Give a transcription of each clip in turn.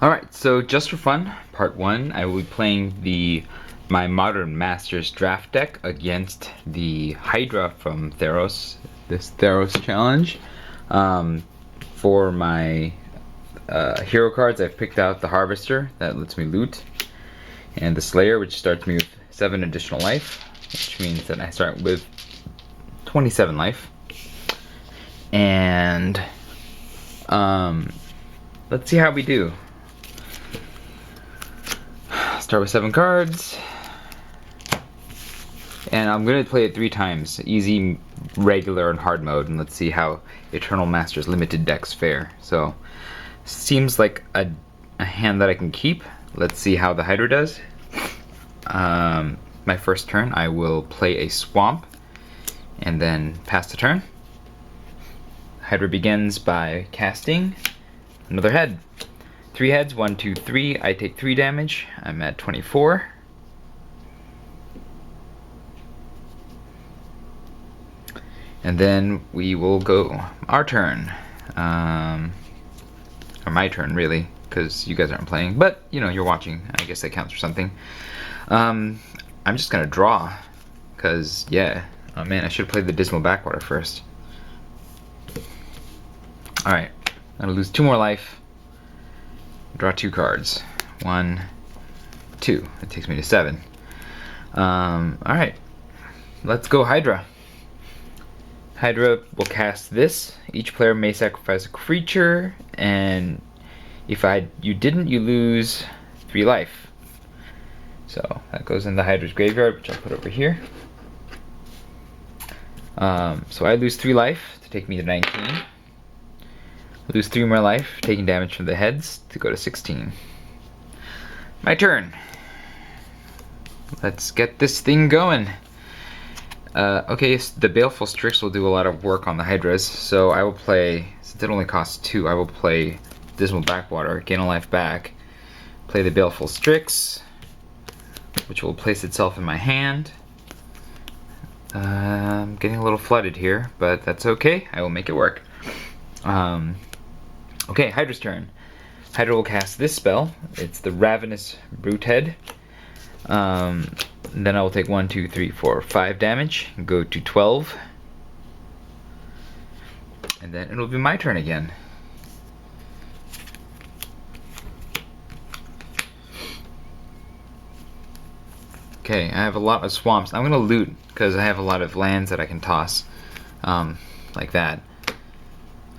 Alright, so just for fun, part 1, I will be playing my Modern Masters draft deck against the Hydra from Theros, this Theros challenge. For my hero cards, I've picked out the Harvester, that lets me loot, and the Slayer, which starts me with 7 additional life, which means that I start with 27 life. And let's see how we do. Start with 7 cards, and I'm going to play it 3 times, easy, regular, and hard mode, and let's see how Eternal Masters limited decks fare. So, seems like a hand that I can keep. Let's see how the Hydra does. My first turn, I will play a Swamp, and then pass the turn. Hydra begins by casting another head. 3 heads, 1, 2, 3. I take 3 damage. I'm at 24. And then we will go our turn. Or my turn, really, because you guys aren't playing. But, you know, you're watching. I guess that counts for something. I'm just going to draw. Because, yeah. Oh, man, I should have played the Dismal Backwater first. Alright. I'm going to lose 2 more life. Draw 2 cards. 1, 2. It takes me to 7. Alright. Let's go Hydra. Hydra will cast this. Each player may sacrifice a creature, and if you didn't, you lose 3 life. So that goes in the Hydra's graveyard, which I'll put over here. So I lose 3 life to take me to 19. Lose 3 more life, taking damage from the heads to go to 16. My turn. Let's get this thing going. Okay, so the Baleful Strix will do a lot of work on the Hydras, so I will play, since it only costs 2, I will play Dismal Backwater, gain a life back, play the Baleful Strix, which will place itself in my hand. I'm getting a little flooded here, but that's okay, I will make it work. Okay, Hydra's turn. Hydra will cast this spell. It's the Ravenous Brutehead. Then I will take 1, 2, 3, 4, 5 damage, and go to 12. And then it'll be my turn again. Okay, I have a lot of swamps. I'm gonna loot because I have a lot of lands that I can toss, like that.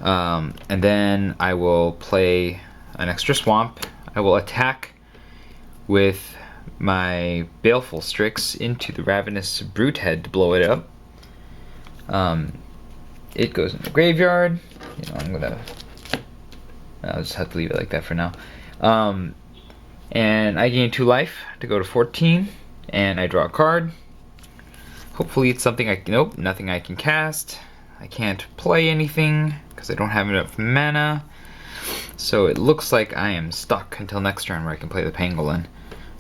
And then I will play an extra swamp. I will attack with my Baleful Strix into the Ravenous Brutehead to blow it up. It goes in the graveyard. You know, I'll just have to leave it like that for now. And I gain 2 life to go to 14, and I draw a card. Hopefully it's something nope, nothing I can cast. I can't play anything because I don't have enough mana. So it looks like I am stuck until next turn where I can play the Pangolin.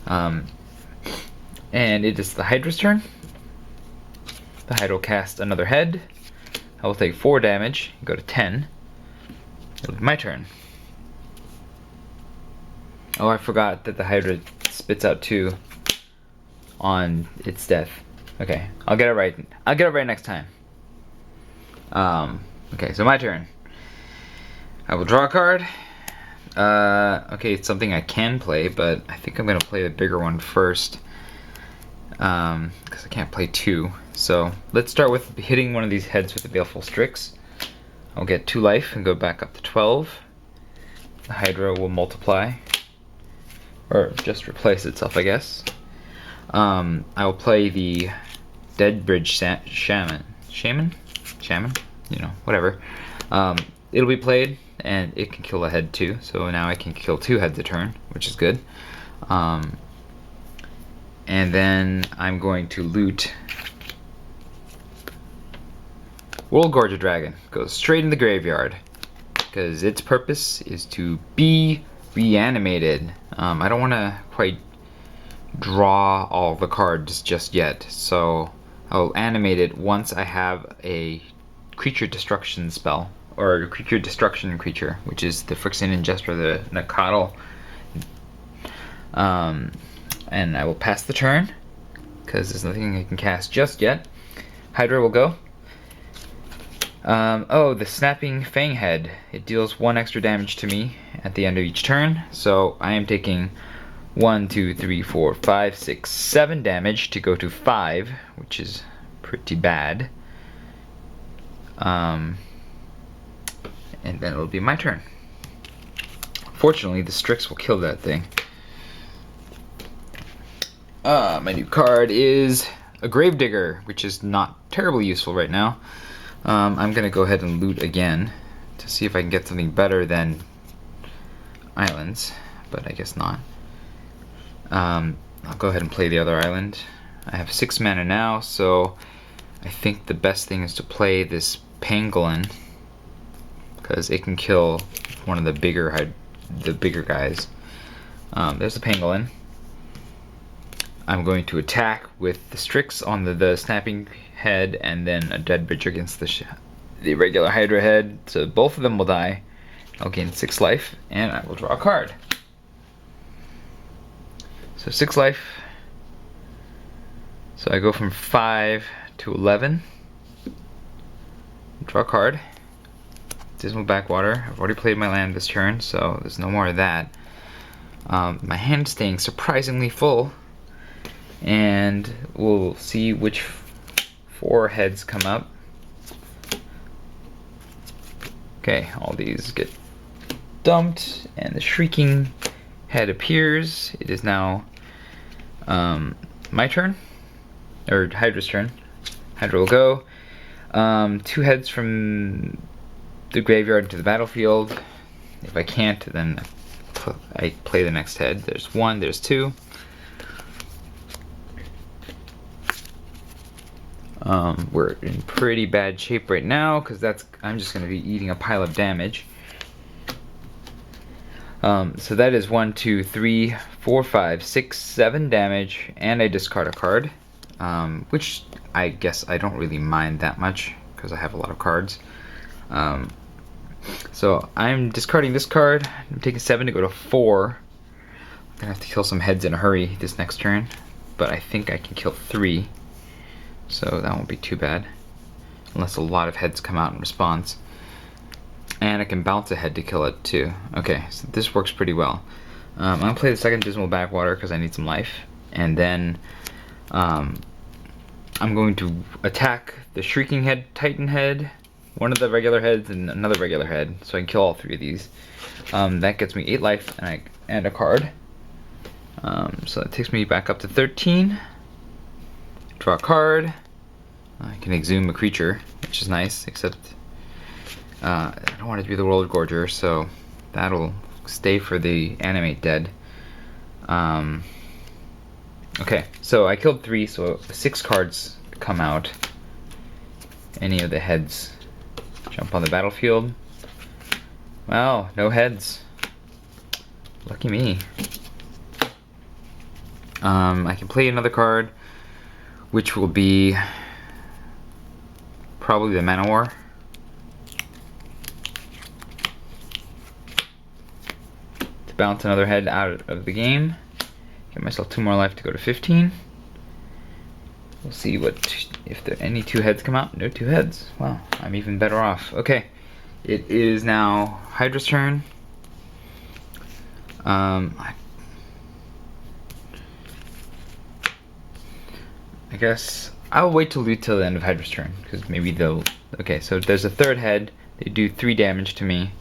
And it is the Hydra's turn. The Hydra will cast another head. I will take 4 damage, go to 10. It'll be my turn. Oh, I forgot that the Hydra spits out 2 on its death. Okay, I'll get it right. I'll get it right next time. Okay, so my turn. I will draw a card. Okay, it's something I can play, but I think I'm gonna play the bigger one first. Because I can't play 2. So let's start with hitting one of these heads with the Baleful Strix. I'll get 2 life and go back up to 12. The Hydra will multiply. Or just replace itself, I guess. I will play the Deadbridge Shaman? You know, whatever. It'll be played, and it can kill a head too, so now I can kill 2 heads a turn, which is good. And then I'm going to loot World Gorger Dragon. Goes straight in the graveyard, because its purpose is to be reanimated. I don't want to quite draw all the cards just yet, so I'll animate it once I have a creature destruction spell, or creature destruction creature, which is the Phyrexian Ingester, the Nakatl And I will pass the turn because there's nothing I can cast just yet. Hydra will go. Oh, the Snapping Fang Head. It deals 1 extra damage to me at the end of each turn. So I am taking 1, 2, 3, 4, 5, 6, 7 damage to go to 5, which is pretty bad. And then it'll be my turn. Fortunately, the Strix will kill that thing. My new card is a Gravedigger, which is not terribly useful right now. I'm gonna go ahead and loot again to see if I can get something better than islands, but I guess not. I'll go ahead and play the other island. I have 6 mana now, so I think the best thing is to play this Pangolin because it can kill one of the bigger guys. There's the Pangolin. I'm going to attack with the Strix on the Snapping Head and then a Dead Bridge against the regular Hydra head. So both of them will die. I'll gain 6 life and I will draw a card. So 6 life. So I go from 5 to 11. Draw a card. Dismal Backwater. I've already played my land this turn, so there's no more of that. My hand's staying surprisingly full. And we'll see which 4 heads come up. Okay, all these get dumped, and the Shrieking Head appears. It is now my turn, or Hydra's turn. Hydra will go. 2 heads from the graveyard to the battlefield. If I can't, then I play the next head. There's 1, there's 2. We're in pretty bad shape right now because I'm just going to be eating a pile of damage. So that is 1, 2, 3, 4, 5, 6, 7 damage, and I discard a card, which I guess I don't really mind that much because I have a lot of cards. So I'm discarding this card. I'm taking 7 to go to 4. I'm gonna have to kill some heads in a hurry this next turn, but I think I can kill 3. So that won't be too bad, unless a lot of heads come out in response. And I can bounce a head to kill it too. Okay, so this works pretty well. I'm gonna play the second Dismal Backwater because I need some life, and then I'm going to attack the Shrieking Head, Titan Head, one of the regular heads, and another regular head, so I can kill all 3 of these. That gets me 8 life and a card. So that takes me back up to 13. Draw a card. I can exhume a creature, which is nice, except I don't want it to be the World Gorger, so that'll stay for the Animate Dead. Okay, so I killed 3, so 6 cards come out. Any of the heads jump on the battlefield. Wow, no heads. Lucky me. I can play another card, which will be probably the Manowar. To bounce another head out of the game. Get myself 2 more life to go to 15. We'll see if there any 2 heads come out. No 2 heads. Wow, I'm even better off. Okay, it is now Hydra's turn. I guess I'll wait to loot till the end of Hydra's turn, because maybe they'll... Okay, so there's a 3rd head. They do 3 damage to me.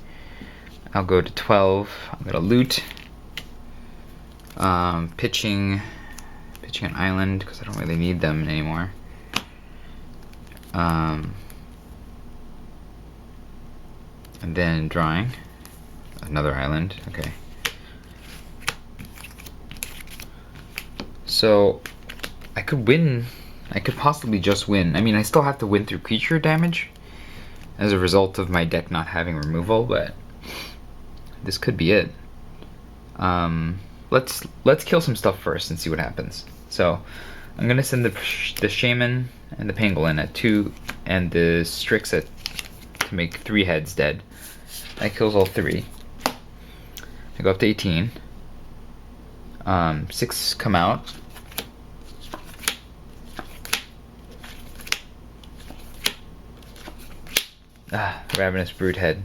I'll go to 12. I'm gonna loot. Pitching an island, because I don't really need them anymore. And then drawing another island. Okay. So I could win. I could possibly just win. I mean, I still have to win through creature damage as a result of my deck not having removal, but this could be it. Let's kill some stuff first and see what happens. So I'm gonna send the Shaman and the Pangolin at 2, and the Strix to make 3 heads dead. That kills all 3. I go up to 18. 6 come out. Ravenous Broodhead.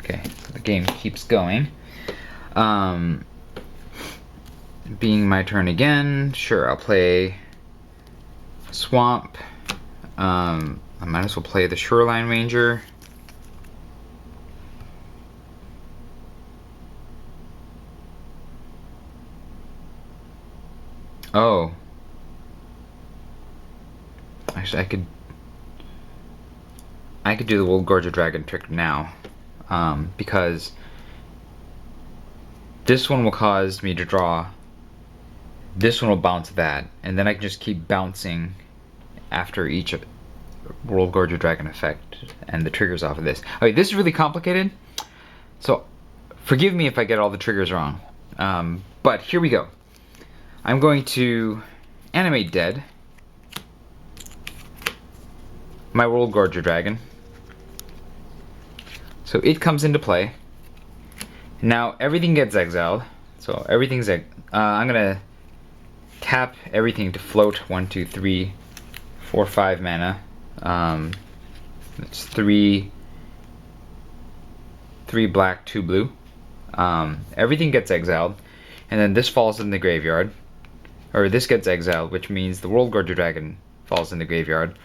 Okay, so the game keeps going. Being my turn again, sure, I'll play Swamp. I might as well play the Shoreline Ranger. Oh. Actually, I could do the World Gorger Dragon trick now. Because this one will cause me to draw. This one will bounce that, and then I can just keep bouncing after each World Gorger Dragon effect and the triggers off of this. Okay, this is really complicated, so forgive me if I get all the triggers wrong. But here we go. I'm going to animate dead my World Gorger Dragon. So it comes into play. Now everything gets exiled. So everything's I'm gonna tap everything to float 1, 2, 3, 4, 5 mana. It's 3 black, 2 blue. Everything gets exiled, and then this falls in the graveyard, or this gets exiled, which means the World Gorger Dragon falls in the graveyard.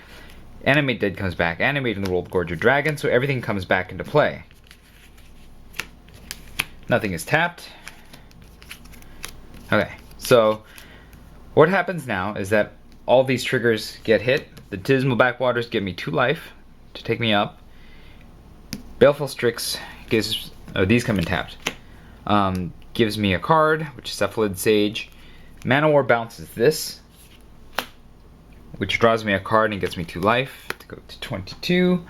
Animate Dead comes back, animating the World Gorger Dragon, so everything comes back into play. Nothing is tapped. Okay, so what happens now is that all these triggers get hit. The Dismal Backwaters give me 2 life to take me up. Baleful Strix gives, oh, these come in tapped. Gives me a card, which is Cephalid Sage. Mana War bounces this, which draws me a card and gets me 2 life to go to 22.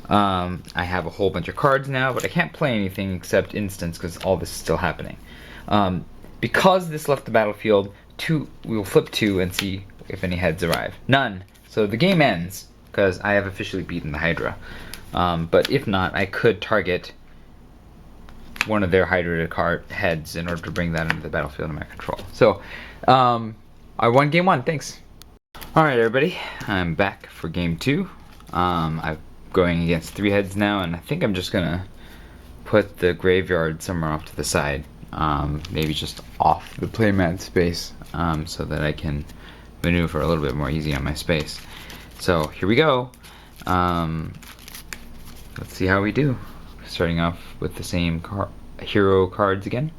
I have a whole bunch of cards now, but I can't play anything except instants because all this is still happening. Because this left the battlefield, we will flip 2 and see if any heads arrive. None. So the game ends because I have officially beaten the Hydra. But if not, I could target one of their Hydra card heads in order to bring that into the battlefield in my control. So I won game 1. Thanks. Alright everybody, I'm back for game 2. I'm going against 3 heads now, and I think I'm just gonna put the graveyard somewhere off to the side. Maybe just off the playmat space, so that I can maneuver a little bit more easy on my space. So here we go. Let's see how we do. Starting off with the same hero cards again.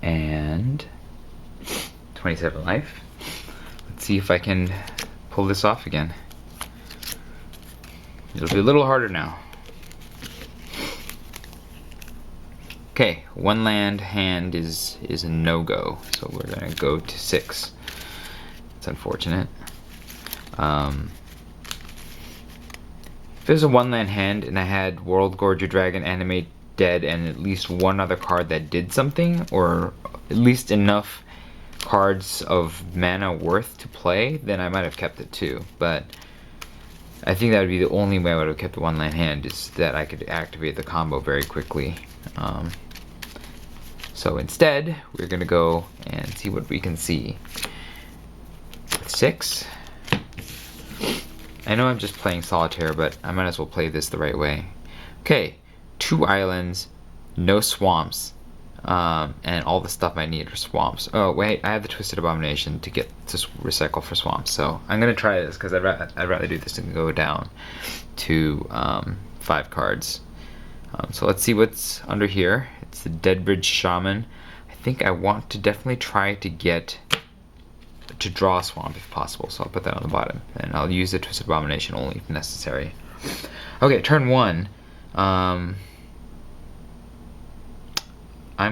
And 27 life. Let's see if I can pull this off again. It'll be a little harder now. Okay, 1 land hand is a no-go, so we're gonna go to 6. It's unfortunate. If there's a 1 land hand and I had World Gorger Dragon, Animate Dead, and at least 1 other card that did something, or at least enough cards of mana worth to play, then I might have kept it too. But I think that would be the only way I would have kept the 1 land hand, is that I could activate the combo very quickly. So instead, we're gonna go and see what we can see. 6. I know I'm just playing solitaire, but I might as well play this the right way. Okay, 2 islands, no swamps, and all the stuff I need are swamps. Oh wait, I have the Twisted Abomination to get to recycle for swamps, so I'm gonna try this because I'd rather do this than go down to 5 cards. So let's see what's under here. It's the Deadbridge Shaman. I think I want to definitely try to get to draw a swamp if possible, so I'll put that on the bottom, and I'll use the Twisted Abomination only if necessary. Okay, turn 1. I'm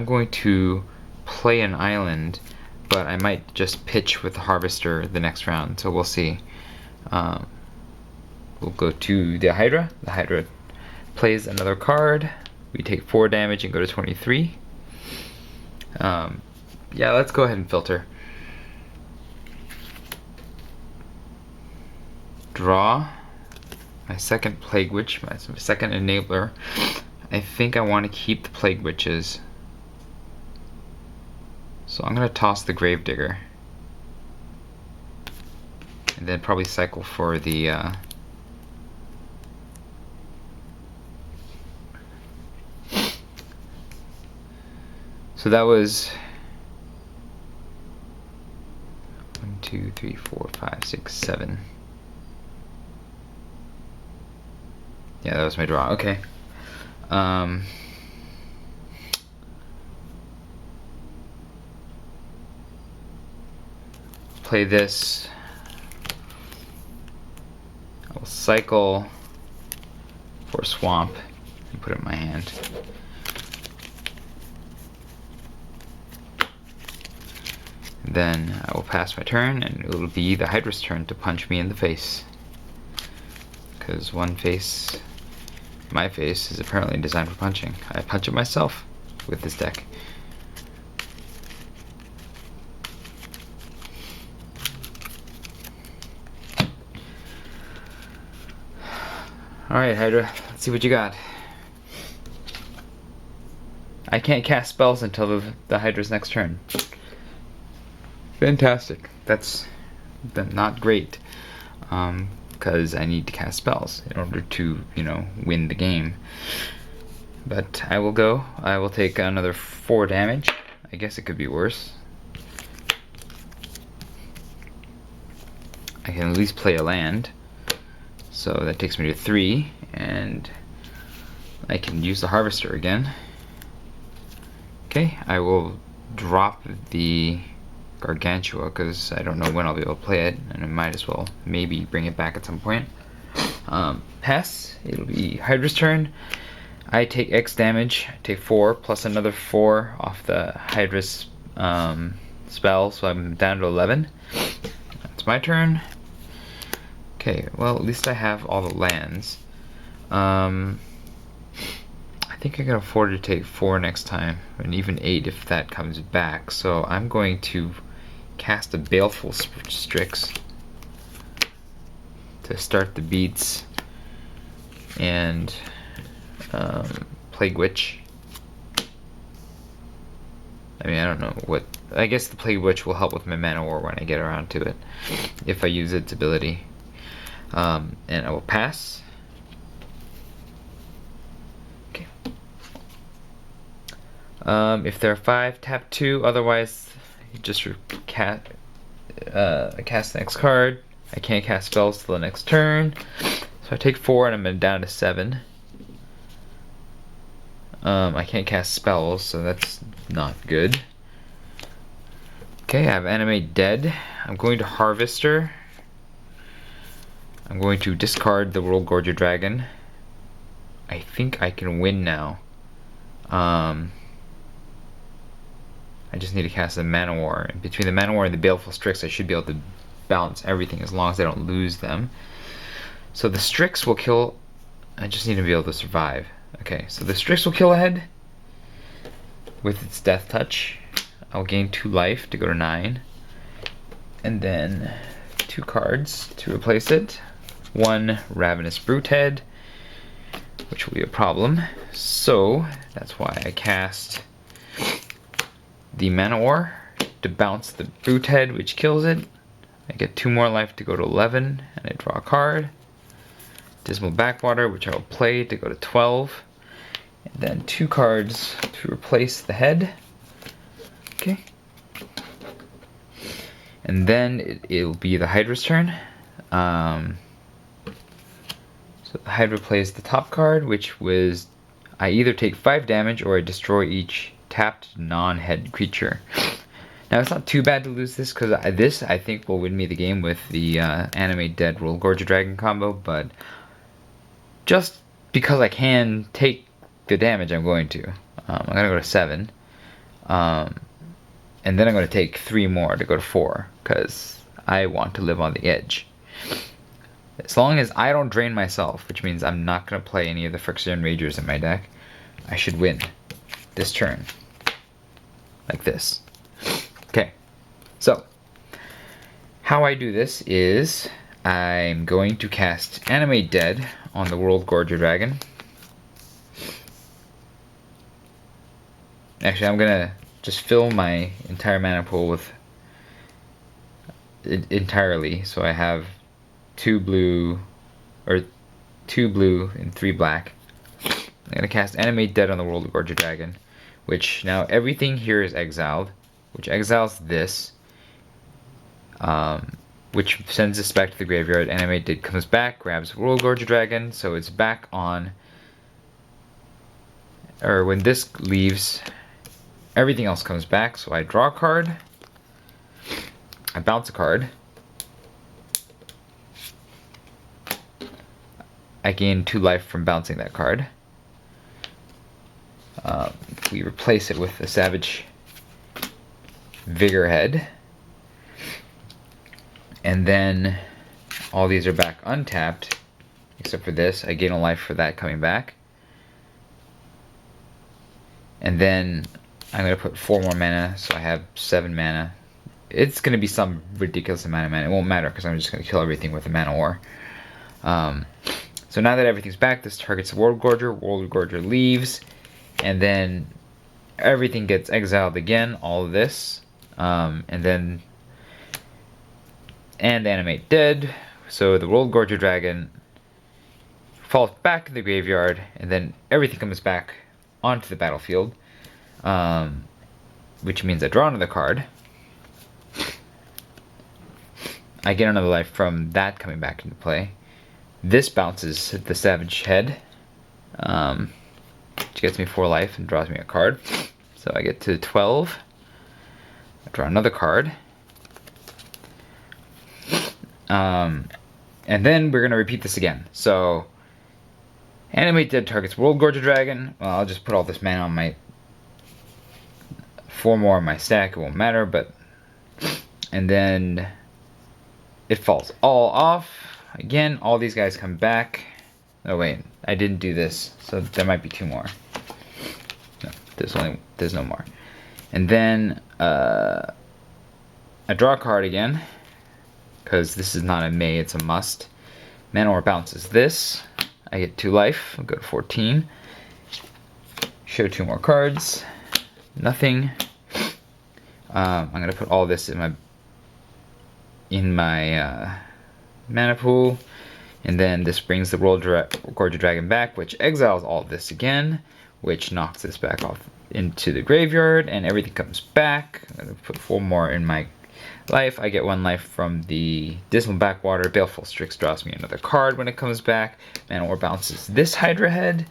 going to play an island, but I might just pitch with the Harvester the next round, so we'll see. We'll go to the Hydra. The Hydra plays another card. We take 4 damage and go to 23. Yeah, let's go ahead and filter. Draw my second Plague Witch, my second enabler. I think I want to keep the Plague Witches. So So I'm gonna toss the Gravedigger. And then probably cycle for the so that was 1, 2, 3, 4, 5, 6, 7. Yeah, that was my draw. Okay. Play this. I will cycle for Swamp and put it in my hand. Then I will pass my turn, and it will be the Hydra's turn to punch me in the face. Because one face, my face, is apparently designed for punching. I punch it myself with this deck. Alright, Hydra, let's see what you got. I can't cast spells until the Hydra's next turn. Fantastic. That's not great. Because I need to cast spells in order to, you know, win the game. But I will go. I will take another 4 damage. I guess it could be worse. I can at least play a land. So that takes me to 3, and I can use the Harvester again. Okay, I will drop the Gargantua because I don't know when I'll be able to play it, and I might as well maybe bring it back at some point. Pass. It'll be Hydra's turn. I take X damage. I take 4 plus another 4 off the Hydra's spell, so I'm down to 11. It's my turn. Okay, well, at least I have all the lands. I think I can afford to take 4 next time, and even 8 if that comes back. So I'm going to cast a Baleful Strix to start the beats, and Plague Witch. I mean, I don't know what. I guess the Plague Witch will help with my Mana War when I get around to it, if I use its ability. And I will pass. Okay. If there are 5, tap 2. Otherwise, you just cast the next card. I can't cast spells till the next turn. So I take 4 and I'm down to 7. I can't cast spells, so that's not good. Okay, I have Animate Dead. I'm going to Harvester. I'm going to discard the World Gorger Dragon. I think I can win now. I just need to cast a Mana War. And between the Mana War and the Baleful Strix, I should be able to balance everything as long as I don't lose them. So the Strix will kill. I just need to be able to survive. Okay, so the Strix will kill ahead with its Death Touch. I'll gain 2 life to go to 9. And then 2 cards to replace it. 1 Ravenous Brute Head, which will be a problem. So that's why I cast the Mana War to bounce the Brute Head, which kills it. I get 2 more life to go to 11, and I draw a card. Dismal Backwater, which I will play to go to 12. And then 2 cards to replace the head. Okay. And then it'll be the Hydra's turn. So the Hydra plays the top card, which was I either take 5 damage or I destroy each tapped non-head creature. Now it's not too bad to lose this because this I think will win me the game with the Animate Dead World Gorger Dragon combo, but just because I can take the damage, I'm going to. I'm going to go to 7. And then I'm going to take 3 more to go to 4 because I want to live on the edge. As long as I don't drain myself, which means I'm not going to play any of the Phyrexian Ragers in my deck, I should win this turn. Like this. Okay, so how I do this is I'm going to cast Animate Dead on the World Gorger Dragon. Actually, I'm going to just fill my entire mana pool with entirely. So I have 2 blue, or 2 blue and 3 black. I'm gonna cast Animate Dead on the World of Gorgia Dragon, which now everything here is exiled, which exiles this, which sends this back to the graveyard. Animate Dead comes back, grabs World Gorgia Dragon, so it's back on. Or when this leaves, everything else comes back. So I draw a card, I bounce a card, I gain 2 life from bouncing that card. We replace it with a Savage Vigor head, and then all these are back untapped, except for this. I gain a life for that coming back, and then I'm going to put 4 more mana, so I have 7 mana. It's going to be some ridiculous amount of mana. It won't matter because I'm just going to kill everything with a mana ore. So now that everything's back, this targets the World Gorger. World Gorger leaves, and then everything gets exiled again, all of this, and Animate Dead. So the World Gorger Dragon falls back in the graveyard, and then everything comes back onto the battlefield, which means I draw another card. I get another life from that coming back into play. This bounces the Savage Head, which gets me 4 life and draws me a card. So I get to 12. I draw another card. And then we're going to repeat this again. So, Animate Dead targets World Gorger Dragon. Well, I'll just put all this mana on my 4 more on my stack. It won't matter, but... And then it falls all off. Again, all these guys come back. Oh wait, I didn't do this, so there might be 2 more. No, there's no more. And then I draw a card again, because this is not a may, it's a must. Mana Ore bounces this. I get 2 life. I'll go to 14. Show 2 more cards. Nothing. I'm gonna put all this in my mana pool, and then this brings the World Gorger Dragon back, which exiles all of this again, which knocks this back off into the graveyard, and everything comes back. I'm gonna put 4 more in my life. I get 1 life from the Dismal Backwater. Baleful Strix draws me another card when it comes back. Mana Ore bounces this Hydra head,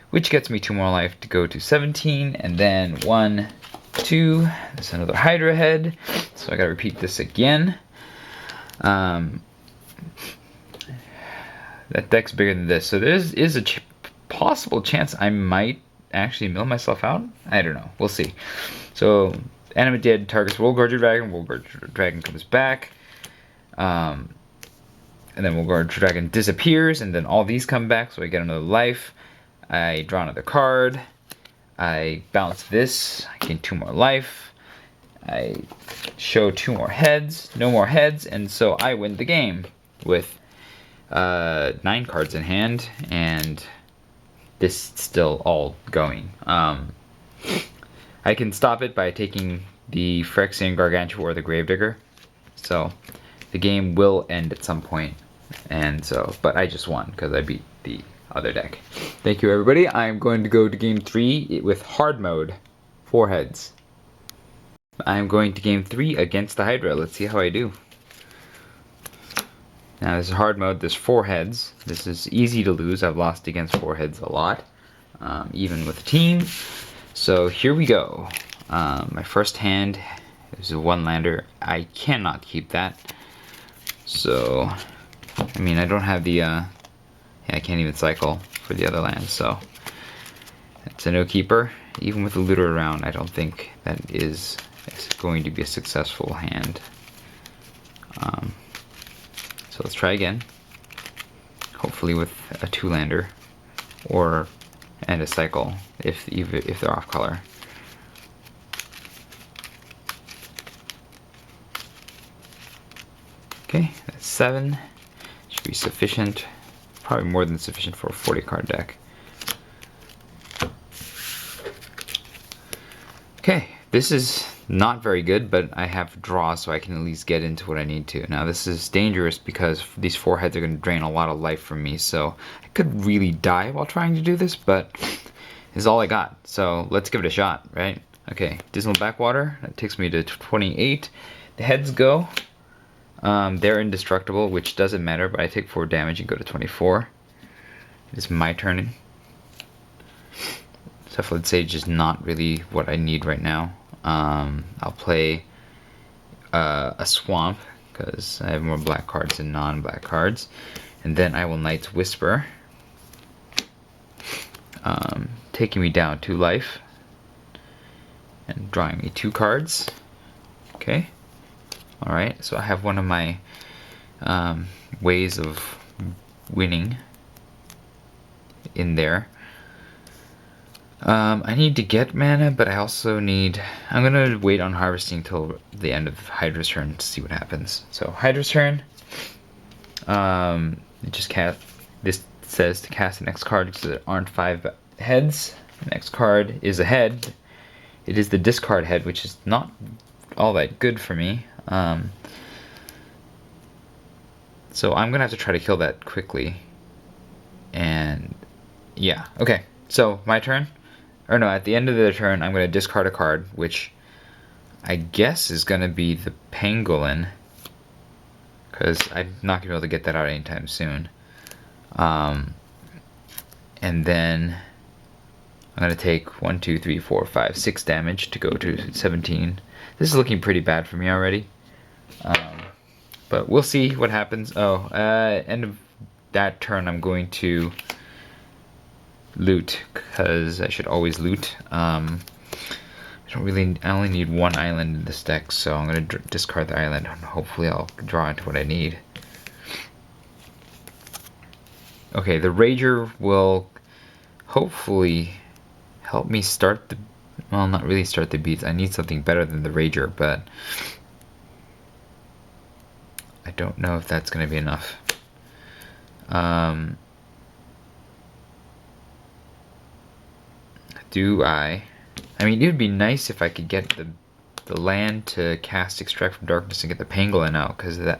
which gets me 2 more life to go to 17, and then 1, 2, there's another Hydra head, so I gotta repeat this again. That deck's bigger than this, so there is a possible chance I might actually mill myself out. I don't know. We'll see. So, Animate Dead targets World Gorger Dragon. World Gorger Dragon comes back. And then World Gorger Dragon disappears, and then all these come back, so I get another life. I draw another card. I bounce this. I gain 2 more life. I show 2 more heads. No more heads, and so I win the game with 9 cards in hand, and this still all going. I can stop it by taking the Phyrexian Gargantua or the Gravedigger, so the game will end at some point, and so, but I just won because I beat the other deck. Thank you, everybody. I'm going to go to game 3 with hard mode, 4 heads. I'm going to game 3 against the Hydra. Let's see how I do. Now this is hard mode, there's 4 heads. This is easy to lose. I've lost against 4 heads a lot, even with a team. So here we go. My first hand is a 1-lander. I cannot keep that. So, I mean, I don't have the, yeah, I can't even cycle for the other lands, so it's a no keeper. Even with the looter around, I don't think that is going to be a successful hand. So let's try again. Hopefully with a 2-lander, and a cycle if they're off color. Okay, that's 7. Should be sufficient. Probably more than sufficient for a 40-card deck. Okay, This is not very good, but I have draw, so I can at least get into what I need to. Now this is dangerous because these 4 heads are going to drain a lot of life from me, so I could really die while trying to do this, but it's all I got. So let's give it a shot, right? Okay, Dismal Backwater, that takes me to 28. The heads go. They're indestructible, which doesn't matter, but I take 4 damage and go to 24. It's my turn. Cephalid Sage is not really what I need right now. I'll play a Swamp, because I have more black cards than non-black cards. And then I will Knight's Whisper, taking me down 2 life, and drawing me 2 cards. Okay. Alright, so I have one of my ways of winning in there. I need to get mana, but I also need... I'm gonna wait on harvesting till the end of Hydra's turn to see what happens. So Hydra's turn. Just cast. This says to cast the next card because there aren't 5 heads. The next card is a head. It is the discard head, which is not all that good for me. So I'm gonna have to try to kill that quickly. And yeah, okay. So my turn. Or no, at the end of the turn, I'm going to discard a card, which I guess is going to be the Pangolin, because I'm not going to be able to get that out anytime soon. And then I'm going to take 1, 2, 3, 4, 5, 6 damage to go to 17. This is looking pretty bad for me already. But we'll see what happens. Oh, end of that turn, I'm going to loot, because I should always loot. I only need 1 island in this deck, so I'm going to discard the island, and hopefully I'll draw into what I need. Okay, the Rager will hopefully help me start the... Well, not really start the beats. I need something better than the Rager, but I don't know if that's going to be enough. Do I mean, it would be nice if I could get the land to cast Extract from Darkness and get the Pangolin out, because that...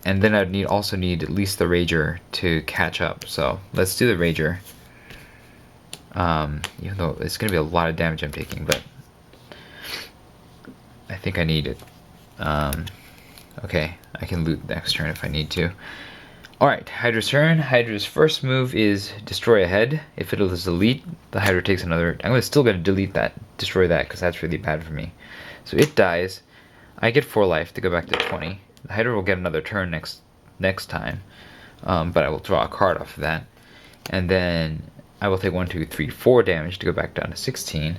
And then I'd also need at least the Rager to catch up. So let's do the Rager. Even though it's going to be a lot of damage I'm taking, but I think I need it. Okay, I can loot next turn if I need to. Alright, Hydra's turn. Hydra's first move is destroy a head. If it is elite, the Hydra takes another... I'm still going to delete that, destroy that, because that's really bad for me. So it dies. I get 4 life to go back to 20. The Hydra will get another turn next time, but I will draw a card off of that. And then I will take 1, 2, 3, 4 damage to go back down to 16.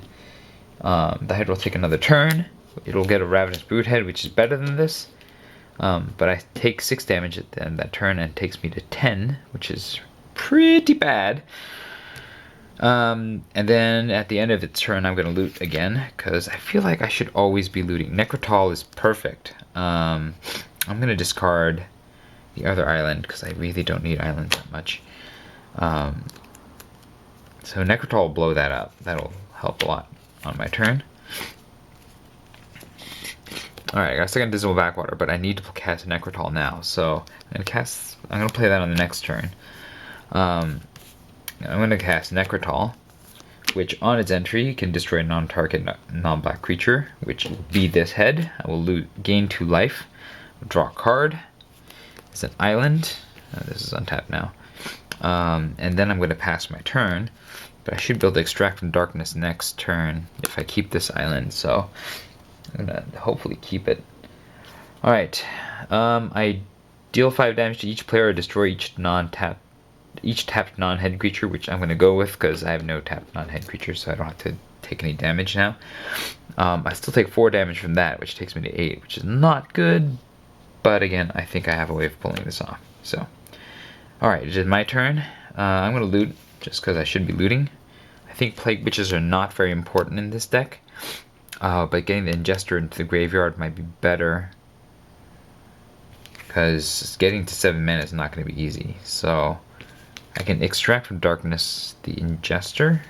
The Hydra will take another turn. It'll get a Ravenous Broodhead, which is better than this. But I take 6 damage at the end of that turn, and it takes me to 10, which is pretty bad. And then at the end of its turn, I'm going to loot again, because I feel like I should always be looting. Necrotol is perfect. I'm going to discard the other island, because I really don't need islands that much. So Necrotol will blow that up. That'll help a lot on my turn. Alright, I got a second Dismal Backwater, but I need to cast Necrotol now, so I'm gonna play that on the next turn. I'm gonna cast Necrotol, which on its entry can destroy a non-target non-black creature, which will be this head. I will gain 2 life, draw a card. It's an island. This is untapped now. And then I'm gonna pass my turn, but I should be able to Extract from Darkness next turn if I keep this island, so I'm gonna hopefully keep it. Alright, I deal 5 damage to each player or destroy each tapped non-head creature, which I'm gonna go with because I have no tapped non-head creatures, so I don't have to take any damage now. I still take 4 damage from that, which takes me to 8, which is not good, but again, I think I have a way of pulling this off. So, alright, it is my turn. I'm gonna loot just because I should be looting. I think Plague Bitches are not very important in this deck. But getting the Ingester into the graveyard might be better, because getting to 7 mana is not going to be easy. So I can Extract from Darkness the Ingester,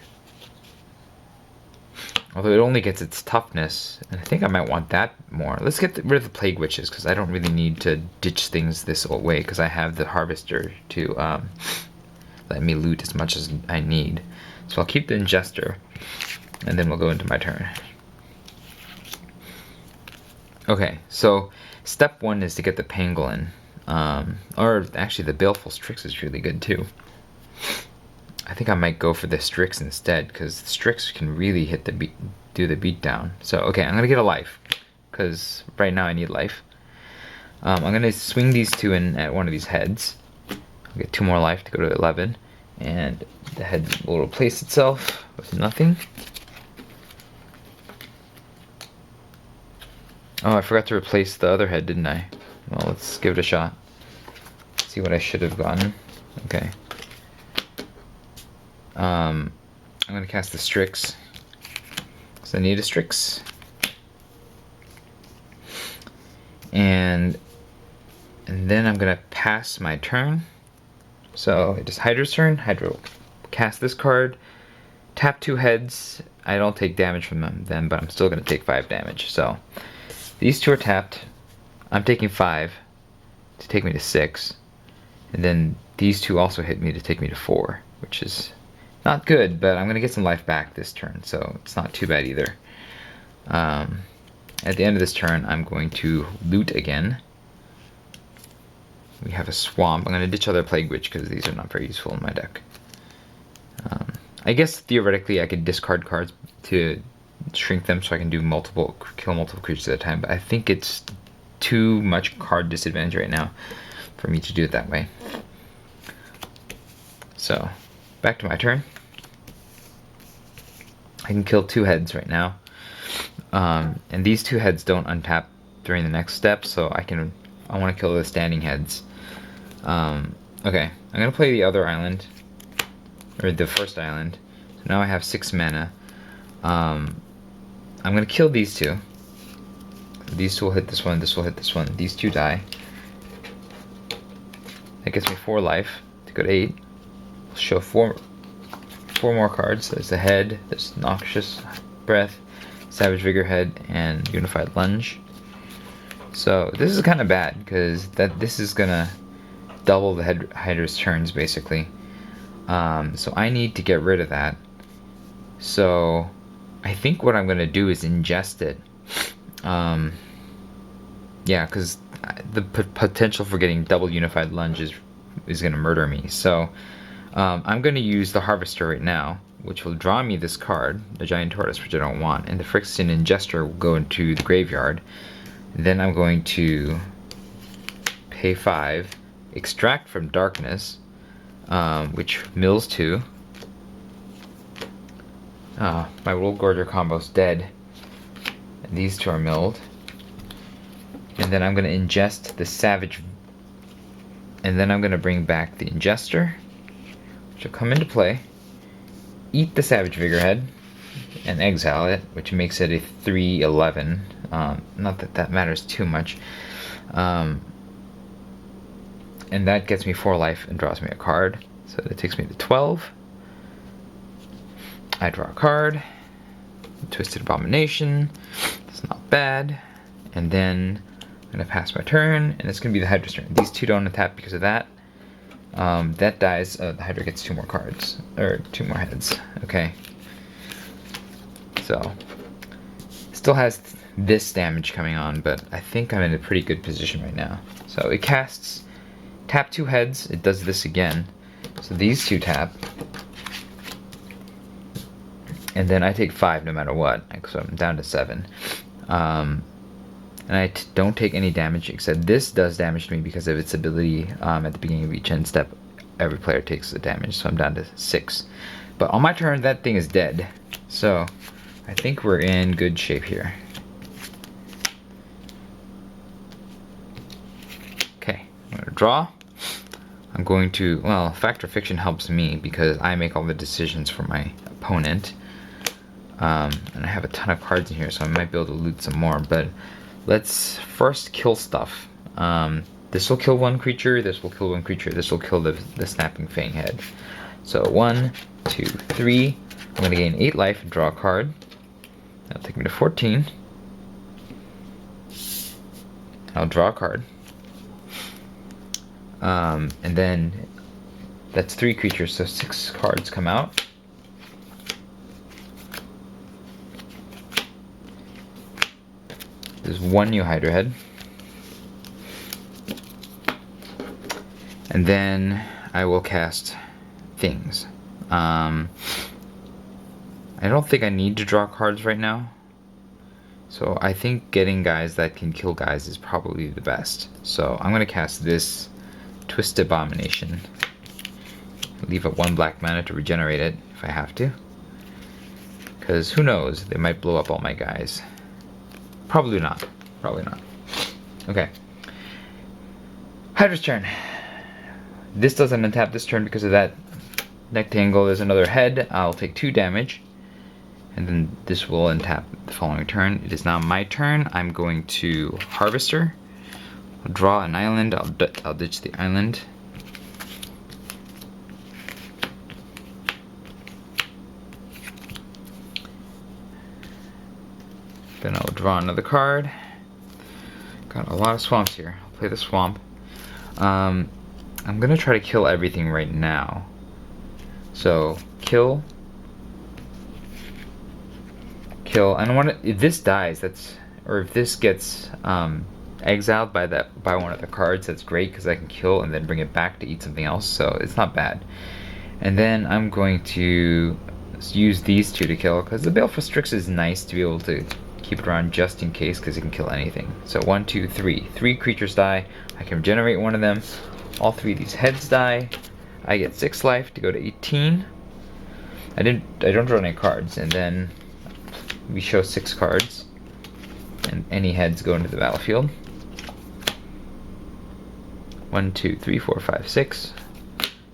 Although it only gets its toughness, and I think I might want that more. Let's get rid of the Plague Witches, because I don't really need to ditch things this old way, because I have the Harvester to let me loot as much as I need. So I'll keep the Ingester, and then we'll go into my turn. Okay, so step 1 is to get the Pangolin. Or actually the Baleful Strix is really good too. I think I might go for the Strix instead, because the Strix can really hit the do the beatdown. So okay, I'm gonna get a life, because right now I need life. I'm gonna swing these two in at one of these heads. I'll get 2 more life to go to 11, and the head will replace itself with nothing. Oh, I forgot to replace the other head, didn't I? Well, let's give it a shot. See what I should have gotten. Okay. I'm gonna cast the Strix, because I need a Strix. And then I'm gonna pass my turn. So it is Hydra's turn. Hydra will cast this card, tap 2 heads. I don't take damage from them, but I'm still gonna take 5 damage. So these 2 are tapped. I'm taking 5 to take me to 6. And then these 2 also hit me to take me to 4, which is not good, but I'm going to get some life back this turn, so it's not too bad either. At the end of this turn, I'm going to loot again. We have a swamp. I'm going to ditch other Plague Witch, because these are not very useful in my deck. I guess theoretically I could discard cards to shrink them so I can do kill multiple creatures at a time, but I think it's too much card disadvantage right now for me to do it that way. So, back to my turn. I can kill 2 heads right now. And these 2 heads don't untap during the next step, so I want to kill the standing heads. Okay, I'm going to play the other island, or the first island. So now I have 6 mana. I'm going to kill these 2. These 2 will hit this one, this will hit this one. These 2 die. That gets me 4 life to go to 8. I'll show 4 more cards. There's the head, there's Noxious Breath, Savage Vigor Head, and Unified Lunge. So this is kind of bad, because this is gonna double the Hydra's turns basically. So I need to get rid of that. So I think what I'm gonna do is ingest it. Yeah, because the potential for getting double Unified Lunge is gonna murder me. So I'm going to use the Harvester right now, which will draw me this card, the Giant Tortoise, which I don't want, and the Phyrexian Ingester will go into the graveyard. Then I'm going to pay 5, extract from Darkness, which mills 2. My World Gorger combo's dead, and these 2 are milled. And then I'm going to ingest the Savage, and then I'm going to bring back the Ingester, which will come into play, eat the Savage Vigor Head, and exile it, which makes it a 3/11. Not that that matters too much. And that gets me 4 life and draws me a card. So that takes me to 12. I draw a card. Twisted Abomination. It's not bad. And then I'm going to pass my turn, and it's going to be the Hydra's turn. These 2 don't attack because of that. That dies, the Hydra gets 2 more cards, or 2 more heads. Okay. So, still has this damage coming on, but I think I'm in a pretty good position right now. So it casts, tap 2 heads, it does this again. So these 2 tap. And then I take 5 no matter what, so I'm down to 7. And I don't take any damage, except this does damage to me because of its ability at the beginning of each end step. Every player takes the damage, so I'm down to 6. But on my turn, that thing is dead. So I think we're in good shape here. Okay, I'm going to draw. I'm going to, well, Fact or Fiction helps me because I make all the decisions for my opponent. And I have a ton of cards in here, so I might be able to loot some more, but let's first kill stuff. This will kill 1 creature, this will kill 1 creature, this will kill the Snapping Fang Head. So 1, 2, 3. I'm going to gain 8 life and draw a card. That'll take me to 14. I'll draw a card. And then that's 3 creatures, so 6 cards come out. There's 1 new Hydra head. And then I will cast things. I don't think I need to draw cards right now. So I think getting guys that can kill guys is probably the best. So I'm going to cast this Twist Abomination. Leave up 1 black mana to regenerate it if I have to. Because who knows, they might blow up all my guys. Probably not. Probably not. Okay. Hydra's turn. This doesn't untap this turn because of that rectangle. There's another head. I'll take 2 damage. And then this will untap the following turn. It is now my turn. I'm going to Harvester. I'll draw an island. I'll ditch the island. Then I'll draw another card. Got a lot of swamps here. I'll play the swamp. I'm gonna try to kill everything right now. So kill. I don't want to. If this dies, or if this gets exiled by one of the cards, that's great because I can kill and then bring it back to eat something else. So it's not bad. And then I'm going to use these 2 to kill because the Baleful Strix is nice to be able to keep it around just in case because it can kill anything. So 1, 2, 3. 3 creatures die. I can regenerate 1 of them. All 3 of these heads die. I get 6 life to go to 18. I don't draw any cards, and then we show 6 cards, and any heads go into the battlefield. 1, 2, 3, 4, 5, 6.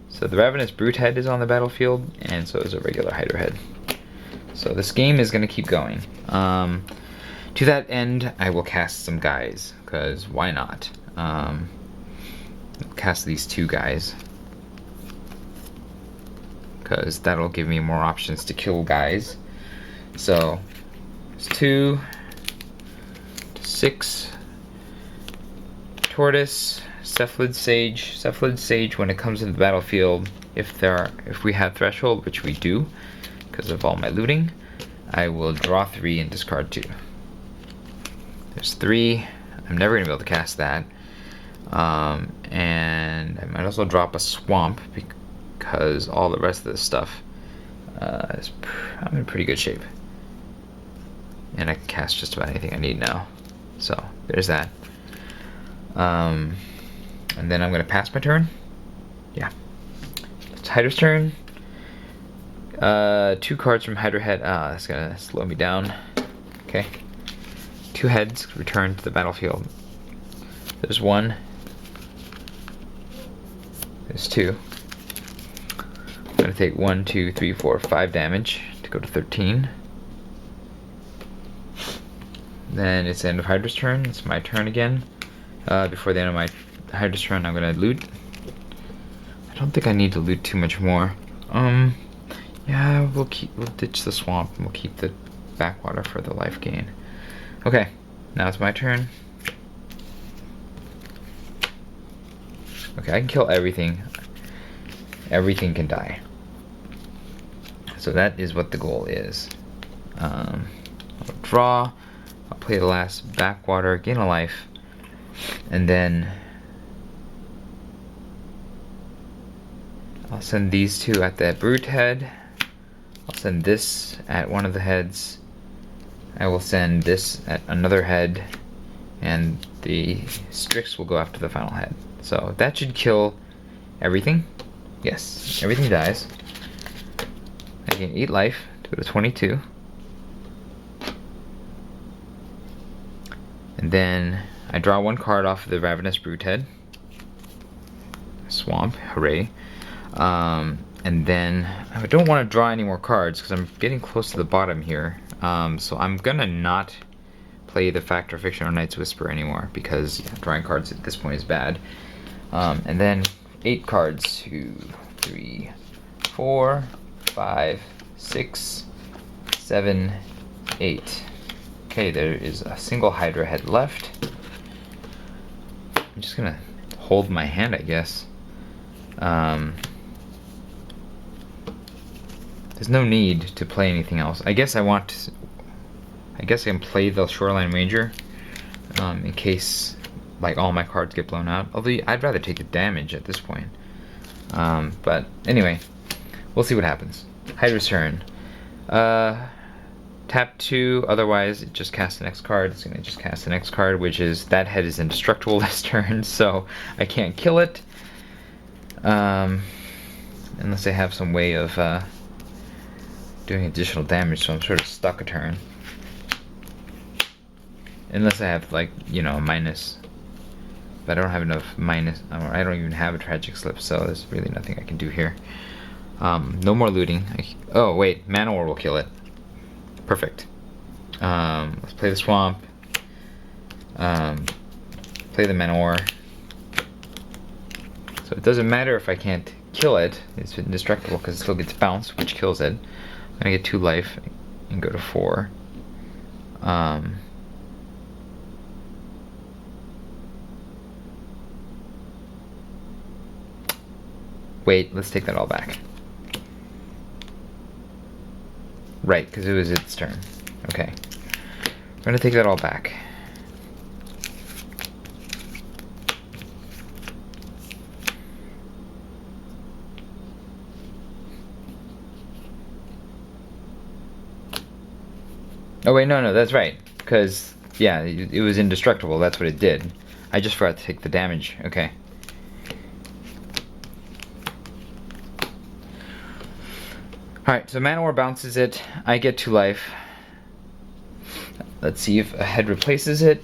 So the Ravenous Brute head is on the battlefield, and so is a regular Hydra head. So this game is going to keep going. To that end, I will cast some guys, because why not? Cast these 2 guys, because that'll give me more options to kill guys. So it's 2, 6, Tortoise, Cephalid Sage. Cephalid Sage, when it comes into the battlefield, if we have Threshold, which we do, because of all my looting, I will draw 3 and discard 2. There's 3. I'm never gonna be able to cast that. And I might also drop a swamp because all the rest of this stuff I'm in pretty good shape. And I can cast just about anything I need now. So there's that. And then I'm gonna pass my turn. Yeah. It's Hydra's turn. 2 cards from Hydra head. That's gonna slow me down. Okay. 2 heads return to the battlefield. There's 1. There's 2. I'm gonna take 1, 2, 3, 4, 5 damage to go to 13. Then it's the end of Hydra's turn. It's my turn again. Before the end of my Hydra's turn, I'm gonna loot. I don't think I need to loot too much more. Yeah, we'll ditch the swamp and we'll keep the backwater for the life gain. Okay, now it's my turn. Okay, I can kill everything. Everything can die. So that is what the goal is. I'll draw. I'll play the last backwater, gain a life, and then I'll send these 2 at that brute head. I'll send this at one of the heads. I will send this at another head, and the Strix will go after the final head. So that should kill everything. Yes, everything dies. I gain 8 life to go to 22. And then I draw 1 card off of the Ravenous Brute head. Swamp, hooray. And then I don't want to draw any more cards because I'm getting close to the bottom here. So I'm gonna not play the Fact or Fiction or Knight's Whisper anymore because drawing cards at this point is bad. And then 8 cards. 2, 3, 4, 5, 6, 7, 8. Okay, there is a single Hydra head left. I'm just gonna hold my hand, I guess. There's no need to play anything else. I guess I can play the Shoreline Ranger in case like all my cards get blown out. Although I'd rather take the damage at this point. But anyway, we'll see what happens. Hydra's turn. Tap 2, otherwise it just casts the next card. It's gonna just cast the next card, which is that head is indestructible this turn, so I can't kill it. Unless I have some way of doing additional damage, so I'm sort of stuck a turn. Unless I have, like, you know, a minus. But I don't have enough minus. I don't even have a tragic slip, so there's really nothing I can do here. No more looting. Oh wait, Manowar will kill it. Perfect. Let's play the swamp. Play the Manowar. So it doesn't matter if I can't kill it. It's indestructible because it still gets bounced, which kills it. I'm gonna get 2 life and go to 4. Wait, let's take that all back. Right, because it was its turn. Okay. We're gonna take that all back. Oh wait, no, that's right. Because, yeah, it was indestructible, that's what it did. I just forgot to take the damage. Okay. Alright, so Manowar bounces it. I get 2 life. Let's see if a head replaces it.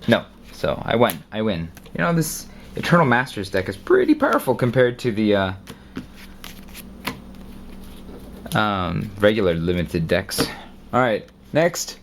No, so I win. You know, this Eternal Masters deck is pretty powerful compared to the regular limited decks. Alright, next.